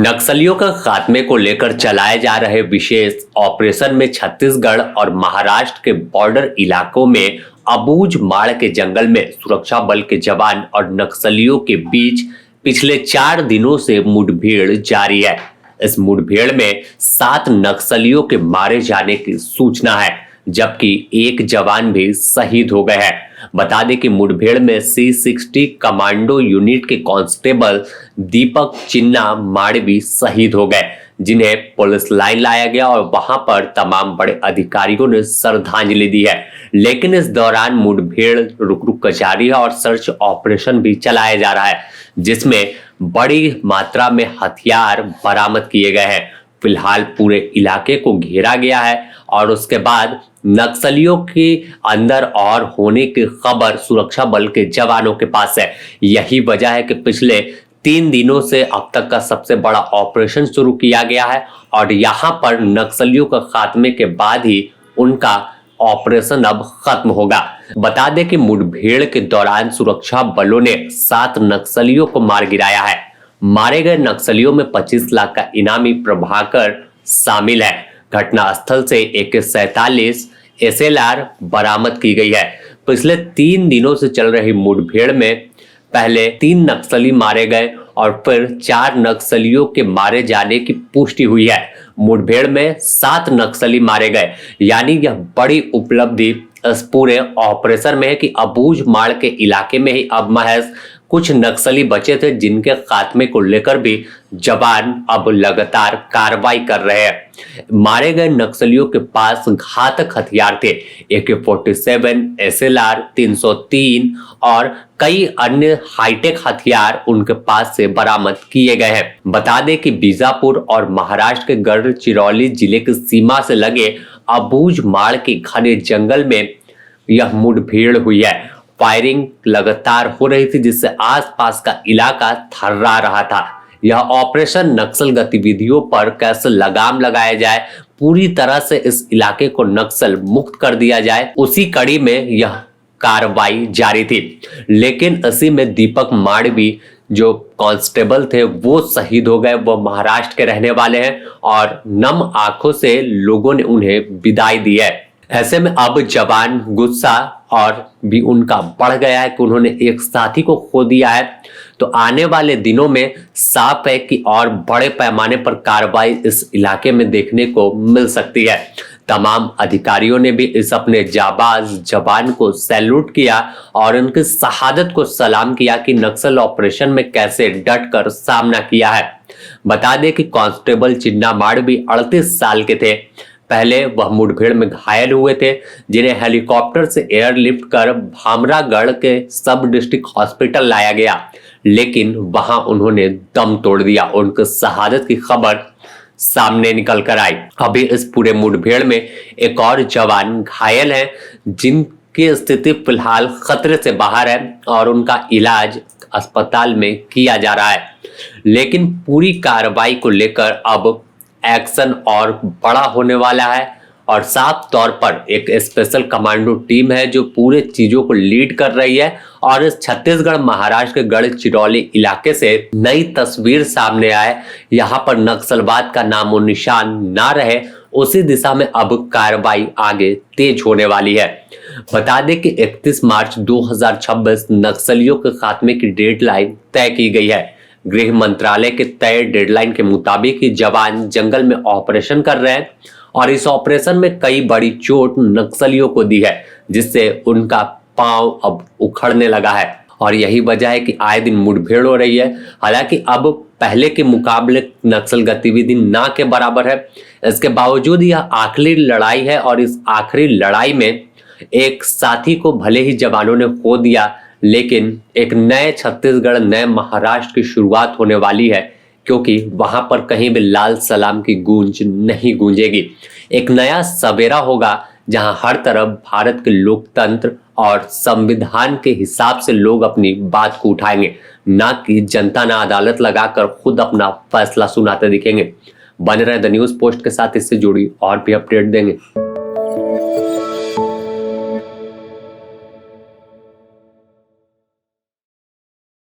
नक्सलियों का खात्मे को लेकर चलाए जा रहे विशेष ऑपरेशन में छत्तीसगढ़ और महाराष्ट्र के बॉर्डर इलाकों में अबूझ माड़ के जंगल में सुरक्षा बल के जवान और नक्सलियों के बीच पिछले 4 दिनों से मुठभेड़ जारी है। इस मुठभेड़ में 7 नक्सलियों के मारे जाने की सूचना है, जबकि एक जवान भी शहीद हो गए हैं। बता दें कि मुठभेड़ में C60 कमांडो यूनिट के कांस्टेबल दीपक चिन्ना माड़वी शहीद हो गए, जिन्हें पुलिस लाइन लाया गया और वहां पर तमाम बड़े अधिकारियों ने श्रद्धांजलि दी है। लेकिन इस दौरान मुठभेड़ रुक रुक कर जारी है और सर्च ऑपरेशन भी चलाया जा रहा है, जिसमें बड़ी मात्रा में हथियार बरामद किए गए हैं। फिलहाल पूरे इलाके को घेरा गया है और उसके बाद नक्सलियों के अंदर और होने की खबर सुरक्षा बल के जवानों के पास है। यही वजह है कि पिछले 3 दिनों से अब तक का सबसे बड़ा ऑपरेशन शुरू किया गया है और यहां पर नक्सलियों का खात्मे के बाद ही उनका ऑपरेशन अब खत्म होगा। बता दें कि मुठभेड़ के दौरान सुरक्षा बलों ने 7 नक्सलियों को मार गिराया है। मारे गए नक्सलियों में 25 लाख का इनामी प्रभाकर शामिल है। घटना स्थल से AK-47 SLR बरामद की गई है। पिछले 3 दिनों से चल रही मुठभेड़ में पहले 3 नक्सली मारे गए और फिर 4 नक्सलियों के मारे जाने की पुष्टि हुई है। मुठभेड़ में 7 नक्सली मारे गए, यानी यह बड़ी उपलब्धि इस पूरे ऑपरेशन में है कि अबूझ माड़ के इलाके में ही अब महज कुछ नक्सली बचे थे, जिनके खात्मे को लेकर भी जवान अब लगातार कार्रवाई कर रहे हैं। मारे गए नक्सलियों के पास घातक हथियार थे, AK-47, SLR 303 और कई अन्य हाईटेक हथियार उनके पास से बरामद किए गए हैं। बता दें कि बीजापुर और महाराष्ट्र के गढ़चिरौली जिले की सीमा से लगे अबूझ माड़ के घने जंगल में यह मुठभेड़ हुई है। फायरिंग लगातार हो रही थी, जिससे आसपास का इलाका थर्रा रहा था। यह ऑपरेशन नक्सल गतिविधियों पर कैसे लगाम लगाया जाए, पूरी तरह से इस इलाके को नक्सल मुक्त कर दिया जाए, उसी कड़ी में यह कार्रवाई जारी थी। लेकिन इसी में दीपक माड़वी जो कांस्टेबल थे वो शहीद हो गए। वो महाराष्ट्र के रहने वाले हैं और नम आंखों से लोगों ने उन्हें विदाई दी है। ऐसे में अब जवान गुस्सा और भी उनका बढ़ गया है कि उन्होंने एक साथी को खो दिया है। तो आने वाले दिनों में साफ है कि और बड़े पैमाने पर कार्रवाई इस इलाके में देखने को मिल सकती है। तमाम अधिकारियों ने भी इस अपने जाबाज जवान को सैल्यूट किया और उनकी शहादत को सलाम किया कि नक्सल ऑपरेशन में कैसे डट कर सामना किया है। बता दें कि कांस्टेबल चिन्ना माड़वी 38 साल के थे। पहले वह मुठभेड़ में घायल हुए थे, जिन्हें हेलीकॉप्टर से एयरलिफ्ट कर भामरागढ़ के सब डिस्ट्रिक्ट हॉस्पिटल लाया गया, लेकिन वहां उन्होंने दम तोड़ दिया। उनकी शहादत की खबर सामने निकल कर आई। अभी इस पूरे मुठभेड़ में एक और जवान घायल है, जिनकी स्थिति फिलहाल खतरे से बाहर है और उनका इलाज अस्पताल में किया जा रहा है। लेकिन पूरी कार्रवाई को लेकर अब एक्शन और बड़ा होने वाला है और साफ तौर पर एक स्पेशल कमांडो टीम है जो पूरे चीजों को लीड कर रही है और इस छत्तीसगढ़ महाराष्ट्र के गढ़चिरौली इलाके से नई तस्वीर सामने आए। यहाँ पर नक्सलवाद का नामो निशान ना रहे, उसी दिशा में अब कार्रवाई आगे तेज होने वाली है। बता दें कि 31 मार्च 2026 नक्सलियों के खात्मे की डेडलाइन तय की गई है। गृह मंत्रालय के तय डेडलाइन के मुताबिक ही जवान जंगल में ऑपरेशन कर रहे हैं और इस ऑपरेशन में कई बड़ी चोट नक्सलियों को दी है, जिससे उनका पांव अब उखड़ने लगा है और यही वजह है कि आए दिन मुठभेड़ हो रही है। हालांकि अब पहले के मुकाबले नक्सल गतिविधि ना के बराबर है। इसके बावजूद यह आखिरी लड़ाई है और इस आखिरी लड़ाई में एक साथी को भले ही जवानों ने खो दिया, लेकिन एक नए छत्तीसगढ़, नए महाराष्ट्र की शुरुआत होने वाली है, क्योंकि वहां पर कहीं भी लाल सलाम की गूंज नहीं गूंजेगी। एक नया सवेरा होगा जहां हर तरफ भारत के लोकतंत्र और संविधान के हिसाब से लोग अपनी बात को उठाएंगे, ना कि जनता ना अदालत लगाकर खुद अपना फैसला सुनाते दिखेंगे। बने रहे द न्यूज़ पोस्ट के साथ, इससे जुड़ी और भी अपडेट देंगे।